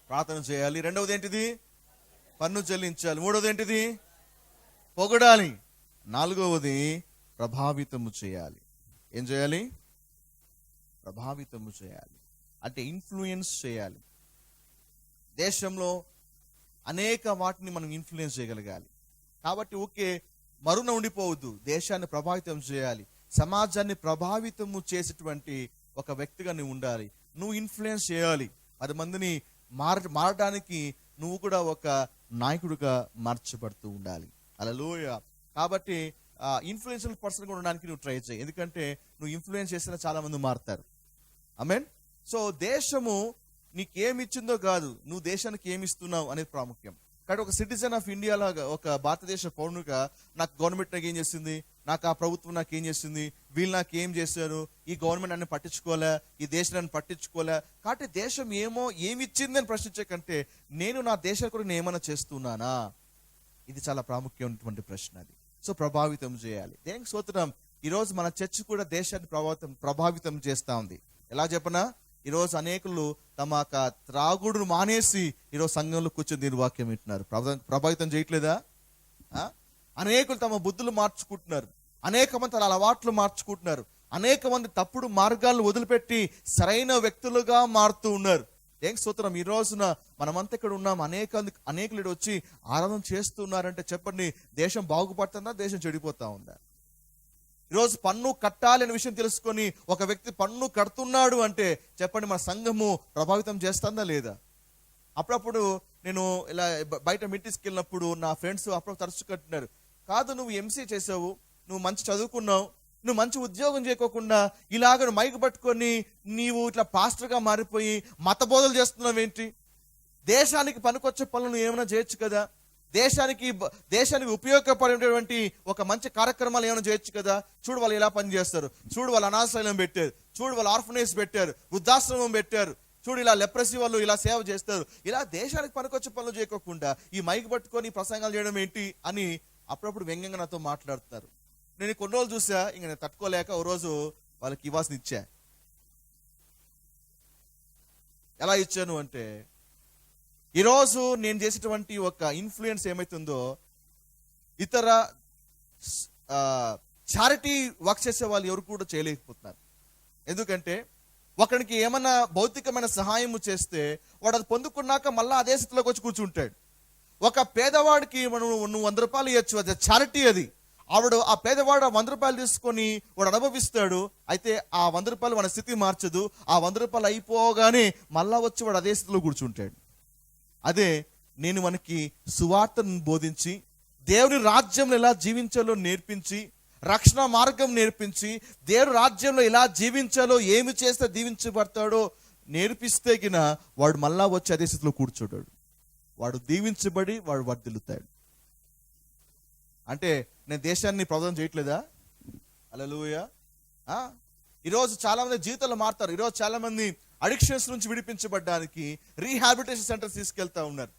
ప్రార్థన చేయాలి. రెండవది ఏంటిది? పన్ను చెల్లించాలి. మూడవది ఏంటిది? పొగడాలి. నాలుగవది ప్రభావితము చేయాలి. ఏం చేయాలి? ప్రభావితము చేయాలి అంటే ఇన్ఫ్లుయెన్స్ చేయాలి. దేశంలో అనేక వాటిని మనం ఇన్ఫ్లుయెన్స్ చేయగలగాలి. కాబట్టి ఓకే మరున ఉండిపోవద్దు, దేశాన్ని ప్రభావితం చేయాలి, సమాజాన్ని ప్రభావితము చేసేటువంటి ఒక వ్యక్తిగా నువ్వు ఉండాలి. నువ్వు ఇన్ఫ్లుయెన్స్ చేయాలి, 10 మందిని మారడానికి నువ్వు కూడా ఒక నాయకుడిగా మార్చబడుతూ ఉండాలి. హల్లెలూయా. కాబట్టి ఇన్ఫ్లుయెన్షియల్ పర్సన్ కూడా ఉండడానికి నువ్వు ట్రై చేయి, ఎందుకంటే నువ్వు ఇన్ఫ్లుయెన్స్ చేస్తే చాలా మంది మారుతారు. ఆమేన్. సో దేశము నీకేమి ఇచ్చిందో కాదు, నువ్వు దేశానికి ఏమి ఇస్తున్నావు అనేది ప్రాముఖ్యం. కాబట్టి ఒక సిటిజన్ ఆఫ్ ఇండియా లాగా, ఒక భారతదేశ పౌరునిగా నాకు గవర్నమెంట్ నాకు ఏం చేసింది, నాకు ఆ ప్రభుత్వం నాకు ఏం చేసింది, వీళ్ళు నాకు ఏం చేశారు, ఈ గవర్నమెంట్ నన్ను పట్టించుకోలే, ఈ దేశం నన్ను పట్టించుకోలే. కాబట్టి దేశం ఏమి ఇచ్చింది అని ప్రశ్నించే కంటే నేను నా దేశం కూడా నేను ఏమైనా చేస్తున్నానా, ఇది చాలా ప్రాముఖ్యమైనటువంటి ప్రశ్న. అది సో ప్రభావితం చేయాలి. దేనికి స్తోత్రం. ఈరోజు మన చర్చ్ కూడా దేశాన్ని ప్రభావితం చేస్తా ఉంది. ఎలా చెప్పనా, ఈరోజు అనేకులు తమ త్రాగుడును మానేసి ఈరోజు సంఘంలో కూర్చొని దీని వాక్యం వింటున్నారు. ప్రభావితం చేయట్లేదా? అనేకులు తమ బుద్ధులు మార్చుకుంటున్నారు, అనేక మంది తన అలవాట్లు మార్చుకుంటున్నారు, అనేక మంది తప్పుడు మార్గాలను వదిలిపెట్టి సరైన వ్యక్తులుగా మారుతూ ఉన్నారు. ఏం స్తోత్రం. ఈ రోజున మనమంతా ఇక్కడ ఉన్నాం, అనేకులు వచ్చి ఆరాధన చేస్తున్నారంటే చెప్పండి, దేశం బాగుపడుతుందా, దేశం చెడిపోతా ఉందా? ఈరోజు పన్ను కట్టాలి అనే విషయం తెలుసుకొని ఒక వ్యక్తి పన్ను కడుతున్నాడు అంటే చెప్పండి, మన సంఘము ప్రభావితం చేస్తుందా లేదా? అప్పుడప్పుడు నేను ఇలా బయట మీటింగ్స్కి వెళ్ళినప్పుడు నా ఫ్రెండ్స్ అప్పుడు తరచు కట్టినారు, కాదు నువ్వు ఎంసీ చేసావు, నువ్వు మంచి చదువుకున్నావు, నువ్వు మంచి ఉద్యోగం చేయకోకుండా ఇలాగ మైక్ పట్టుకొని నీవు ఇట్లా పాస్టర్గా మారిపోయి మత బోధలు చేస్తున్నావు ఏంటి? దేశానికి పనికొచ్చే పనులు ఏమైనా చేయొచ్చు కదా, దేశానికి ఉపయోగపడేటువంటి ఒక మంచి కార్యక్రమాలు ఏమైనా చేయొచ్చు కదా. చూడు వాళ్ళు ఎలా పని చేస్తారు, చూడు వాళ్ళు అనాథాశ్రయం పెట్టారు, చూడు వాళ్ళు ఆర్ఫనేజ్ పెట్టారు, వృద్ధాశ్రమం పెట్టారు, చూడు ఇలా లెప్రసీ వాళ్ళు ఇలా సేవ చేస్తారు. ఇలా దేశానికి పనికొచ్చే పనులు చేయకోకుండా ఈ మైక్ పట్టుకొని ప్రసంగాలు చేయడం ఏంటి అని అప్పుడప్పుడు వ్యంగ్యంగా నాతో మాట్లాడుతున్నారు. నేను కొన్ని రోజులు చూసా, ఇంక నేను తట్టుకోలేక ఓ రోజు వాళ్ళకి ఇవ్వాల్సిన ఇచ్చా. ఎలా ఇచ్చాను అంటే, ఈరోజు నేను చేసేటువంటి ఒక ఇన్ఫ్లుయెన్స్ ఏమైతుందో ఇతర చారిటీ వర్క్ చేసే వాళ్ళు ఎవరు కూడా చేయలేకపోతున్నారు. ఎందుకంటే ఒకరికి ఏమన్నా భౌతికమైన సహాయం చేస్తే వాడు అది పొందుకున్నాక మళ్ళీ అదే స్థితిలోకి వచ్చి కూర్చుంటాడు. ఒక పేదవాడికి నువ్వు 100 రూపాయలు ఇవ్వచ్చు, అది చారిటీ. అది ఆ పేదవాడు 100 రూపాయలు తీసుకొని వాడు అనుభవిస్తాడు. అయితే ఆ 100 రూపాయలు మన స్థితి మార్చదు. ఆ 100 రూపాయలు అయిపోగానే మళ్ళా వచ్చి వాడు అదే స్థితిలో కూర్చుంటాడు. అదే నేను మనకి సువార్తను బోధించి దేవుని రాజ్యంలో ఎలా జీవించాలో నేర్పించి, రక్షణ మార్గం నేర్పించి, దేవుని రాజ్యంలో ఎలా జీవించాలో, ఏమి చేస్తే దీవించబడతాడో నేర్పిస్తే గిన వాడు మళ్ళా వచ్చి అదే స్థితిలో కూర్చోడాడు. వాడు దీవించబడి వాడు వర్ధిల్లుతాడు. అంటే నేను దేశాన్ని ప్రభావితం చేయట్లేదా? హల్లెలూయా. ఈరోజు చాలా మంది జీవితాలు మారుతారు. ఈరోజు చాలా మంది అడిక్షన్స్ నుంచి విడిపించబడ్డానికి రీహాబిలిటేషన్ సెంటర్స్ తీసుకెళ్తా ఉన్నారు.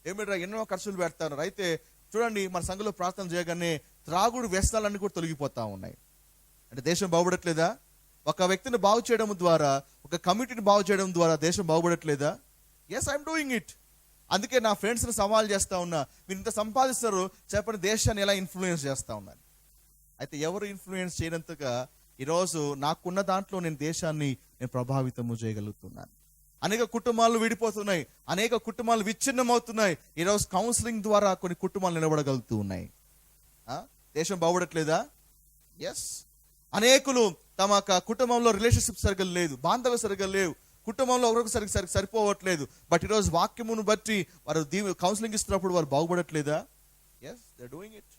ఏమిట్రా ఎన్నో ఖర్చులు పెడతా ఉన్నారు. అయితే చూడండి, మన సంఘంలో ప్రార్థన చేయగానే త్రాగుడు వ్యసనాలన్నీ కూడా తొలగిపోతా ఉన్నాయి. అంటే దేశం బాగుపడట్లేదా? ఒక వ్యక్తిని బాగు చేయడం ద్వారా, ఒక కమిటీని బాగు చేయడం ద్వారా దేశం బాగుపడట్లేదా? Yes, I'm doing it. అందుకే నా ఫ్రెండ్స్ని సవాల్ చేస్తా ఉన్నా, మీరు ఇంత సంపాదిస్తారు చెప్పండి, దేశాన్ని ఎలా ఇన్ఫ్లుయెన్స్ చేస్తా ఉన్నారు. అయితే ఎవరు ఇన్ఫ్లుయెన్స్ చేయనంతగా ఈరోజు నాకున్న దాంట్లో నేను దేశాన్ని నేను ప్రభావితము చేయగలుగుతున్నాను. అనేక కుటుంబాలు విడిపోతున్నాయి, అనేక కుటుంబాలు విచ్ఛిన్నమవుతున్నాయి. ఈరోజు కౌన్సిలింగ్ ద్వారా కొన్ని కుటుంబాలు నిలబడగలుగుతూ ఉన్నాయి. దేశం బాగుపడట్లేదా? ఎస్. అనేకులు తమ కుటుంబంలో రిలేషన్షిప్ సరిగ్గా లేదు, బాంధవ్య సరిగ్గా లేవు, కుటుంబంలో ఒకరికి సరిపోవట్లేదు. బట్ ఈరోజు వాక్యమును బట్టి వారు కౌన్సిలింగ్ ఇస్తున్నప్పుడు వారు బాగుపడట్లేదా? Yes, they are doing it.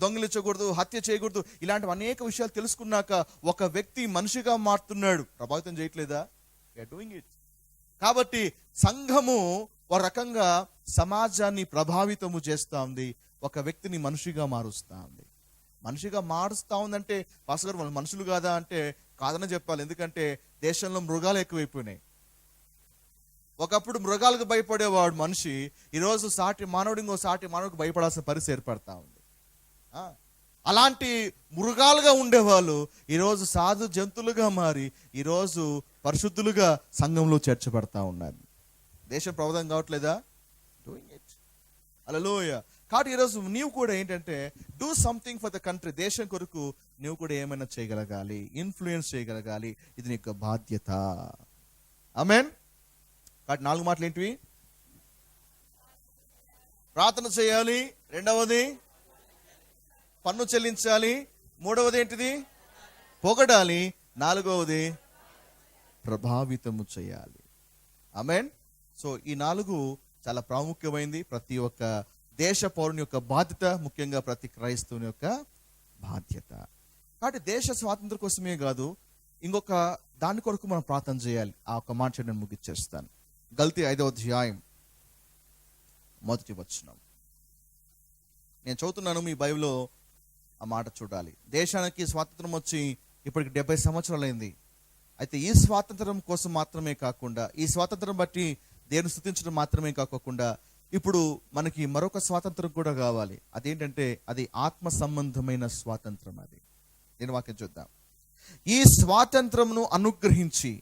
దొంగిలించకూడదు, హత్య చేయకూడదు, ఇలాంటి అనేక విషయాలు తెలుసుకున్నాక ఒక వ్యక్తి మనిషిగా మారుతున్నాడు. ప్రభావితం చేయట్లేదా? They are doing it. కాబట్టి సంఘము ఒక రకంగా సమాజాన్ని ప్రభావితము చేస్తూ ఉంది, ఒక వ్యక్తిని మనిషిగా మారుస్తూ ఉంది. మనిషిగా మారుస్తూ ఉందంటే పాస్టర్ గారు వాళ్ళు మనుషులు కాదా అంటే కాదని చెప్పాలి. ఎందుకంటే దేశంలో మృగాలు ఎక్కువైపోయినాయి. ఒకప్పుడు మృగాలకు భయపడేవాడు మనిషి, ఈరోజు సాటి మానవుడికి భయపడాల్సిన పరిస్థితి ఏర్పడతా ఉంది. అలాంటి మృగాలుగా ఉండేవాళ్ళు ఈరోజు సాధు జంతువులుగా మారి ఈరోజు పరిశుద్ధులుగా సంఘంలో చేర్చబడతా ఉన్నారు. దేశం ప్రభావితం కావట్లేదా? Doing it. హల్లెలూయా. కాబట్టి ఈరోజు నీవు కూడా ఏంటంటే do something for the country. దేశం కొరకు నువ్వు కూడా ఏమైనా చేయగలగాలి, ఇన్ఫ్లుయెన్స్ చేయగలగాలి. ఇది నీ యొక్క బాధ్యత. ఆమేన్. కాబట్టి 4 మాటలు ఏంటివి? ప్రార్థన చేయాలి, రెండవది పన్ను చెల్లించాలి, మూడవది ఏంటిది? పొగడాలి, నాలుగవది ప్రభావితము చేయాలి. ఆమేన్. సో ఈ 4 చాలా ప్రాముఖ్యమైనది. ప్రతి ఒక్క దేశ పౌరుని యొక్క బాధ్యత, ముఖ్యంగా ప్రతి క్రైస్తవుని యొక్క బాధ్యత. కాబట్టి దేశ స్వాతంత్రం కోసమే కాదు, ఇంకొక దాని కొరకు మనం ప్రార్థన చేయాలి. ఆ ఒక్క మాట నేను ముగిచ్చేస్తాను. గల్తీ 5వ అధ్యాయం 1వ వచనం నేను చదువుతున్నాను. మీ బైబిల్లో ఆ మాట చూడాలి. దేశానికి స్వాతంత్రం వచ్చి ఇప్పటికి 70 సంవత్సరాలైంది. అయితే ఈ స్వాతంత్రం కోసం మాత్రమే కాకుండా, ఈ స్వాతంత్రం బట్టి దేవుని స్తుతించడం మాత్రమే కాకుండా, ఇప్పుడు మనకి మరొక స్వాతంత్రం కూడా కావాలి. అదేంటంటే అది ఆత్మ సంబంధమైన స్వాతంత్రం. అది నేను వాక్యం చూద్దాం. ఈ స్వాతంత్రమును అనుగ్రహించి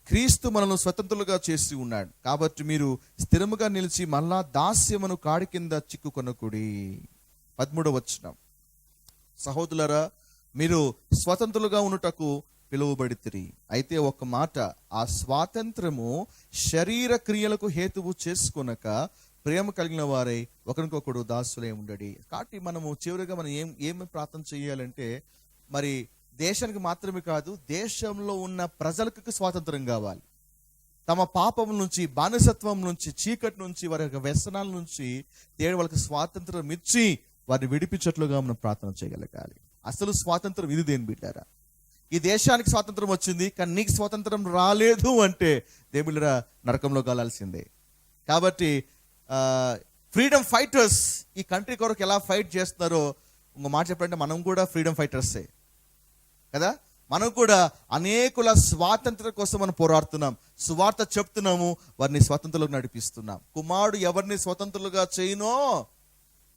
క్రీస్తు మనల్ని స్వతంత్రులుగా చేసి ఉన్నాడు. కాబట్టి మీరు స్థిరముగా నిలిచి మళ్ళా దాస్యమును కాడి కింద చిక్కుకొనకుడి. 13వ వచనం. సహోదరులారా, మీరు స్వతంత్రులుగా ఉండుటకు పిలువబడితిరి. అయితే ఒక మాట, ఆ స్వాతంత్రము శరీర క్రియలకు హేతువు చేసుకొనక ప్రేమ కలిగిన వారై ఒకరికొకడు దాసులే ఉండడి. కాబట్టి మనము చివరిగా మనం ఏమి ప్రార్థన చేయాలంటే, మరి దేశానికి మాత్రమే కాదు, దేశంలో ఉన్న ప్రజలకు స్వాతంత్రం కావాలి. తమ పాపం నుంచి, బానిసత్వం నుంచి, చీకటి నుంచి, వారి యొక్క వ్యసనాల నుంచి దేవుడు వాళ్ళకి స్వాతంత్రం ఇచ్చి వారిని విడిపించట్లుగా మనం ప్రార్థన చేయగలగాలి. అసలు స్వాతంత్రం ఇది దేని బిడ్డారా? ఈ దేశానికి స్వాతంత్రం వచ్చింది, కానీ నీకు స్వాతంత్రం రాలేదు అంటే దేవుళ్ళరా నరకంలో కాలాల్సిందే. కాబట్టి ఫ్రీడమ్ ఫైటర్స్ ఈ కంట్రీ కొరకు ఎలా ఫైట్ చేస్తున్నారో ఇంకో మాట చెప్పాలంటే మనం కూడా ఫ్రీడమ్ ఫైటర్సే కదా. మనం కూడా అనేకుల స్వాతంత్రం కోసం మనం పోరాడుతున్నాం, సువార్త చెప్తున్నాము, వారిని స్వతంత్రులకు నడిపిస్తున్నాం. కుమారుడు ఎవరిని స్వతంత్రులుగా చేయనో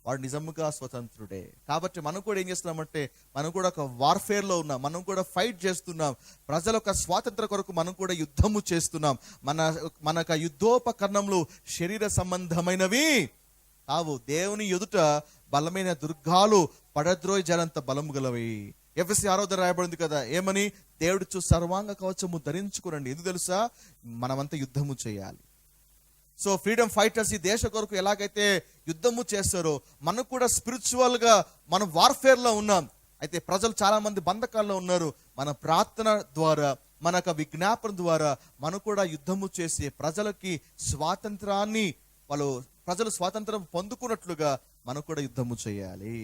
వాడు నిజముగా స్వతంత్రుడే. కాబట్టి మనం కూడా ఏం చేస్తున్నామంటే, మనం కూడా ఒక వార్ఫేర్లో ఉన్నాం, మనం కూడా ఫైట్ చేస్తున్నాం. ప్రజల యొక్క స్వాతంత్ర కొరకు మనం కూడా యుద్ధము చేస్తున్నాం. మన యుద్ధోపకరణంలో శరీర సంబంధమైనవి కావు, దేవుని ఎదుట బలమైన దుర్గాలు పడద్రోయి జనంత బలము గలవి. ఎఫెసీ 6వ రాయబడింది కదా, ఏమని? దేవుడు సర్వాంగ కవచము ధరించుకునండి. ఎందుకు తెలుసా? మనమంతా యుద్ధము చేయాలి. సో ఫ్రీడమ్ ఫైటర్స్ ఈ దేశ కొరకు ఎలాగైతే యుద్ధము చేస్తారో, మనకు కూడా స్పిరిచువల్ గా మనం వార్ఫేర్ లో ఉన్నాం. అయితే ప్రజలు చాలా మంది బంధకాల్లో ఉన్నారు. మన ప్రార్థన ద్వారా, మన యొక్క విజ్ఞాపన ద్వారా మనం కూడా యుద్ధము చేసి ప్రజలకి స్వాతంత్రాన్ని, ప్రజలు స్వాతంత్రం పొందుకున్నట్లుగా మనం కూడా యుద్ధము చేయాలి.